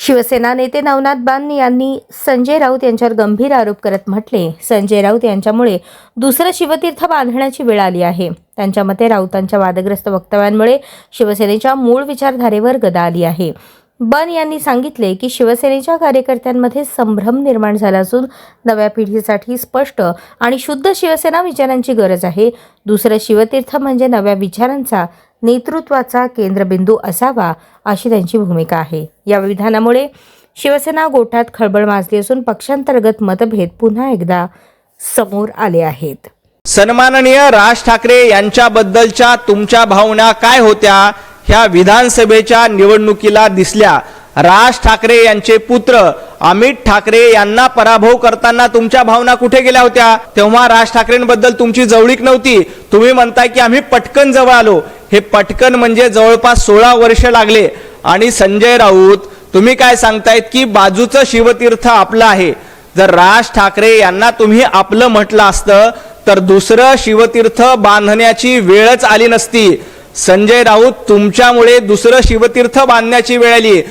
शिवसेना नेते नवनाथ बान यांनी संजय राऊत यांच्यावर गंभीर आरोप करत म्हटले, संजय राऊत यांच्यामुळे दुसरं शिवतीर्थ बांधण्याची वेळ आली आहे. त्यांच्या मते राऊतांच्या वादग्रस्त वक्तव्यांमुळे शिवसेनेच्या मूळ विचारधारेवर गदा आली आहे. बन यांनी सांगितले की शिवसेनेच्या कार्यकर्त्यांमध्ये संभ्रम निर्माण झाला असून नव्या पिढीसाठी स्पष्ट आणि शुद्ध शिवसेना विचारांची गरज आहे. दुसरं शिवतीर्थ म्हणजे नव्या विचारांचा नेतृत्वाचा केंद्रबिंदू असावा अशी त्यांची भूमिका आहे. या विधानामुळे शिवसेना गोटात खळबळ माजली असून पक्षांतर्गत मतभेद पुन्हा एकदा समोर आले आहेत. सन्माननीय राज ठाकरे यांच्याबद्दलच्या तुमच्या भावना काय होत्या ह्या विधानसभेच्या निवडणुकीला दिसल्या. राज ठाकरे यांचे पुत्र अमित ठाकरे यांना पराभव करताना तुमच्या भावना कुठे गेल्या होत्या? तेव्हा राज ठाकरेंबद्दल तुमची जवळीक नव्हती. तुम्ही म्हणताय की आम्ही पटकन जवळ आलो. हे पटकन म्हणजे जवळपास 16 वर्ष लागले. आणि संजय राऊत तुम्ही काय सांगतायत की बाजूचं शिवतीर्थ आपलं आहे. जर राज ठाकरे यांना तुम्ही आपलं म्हटलं असतं तर दुसरं शिवतीर्थ बांधण्याची वेळच आली नसती. संजय राऊत तुमच्यामुळे दुसरं शिवतीर्थ बांधण्याची वेळ आली.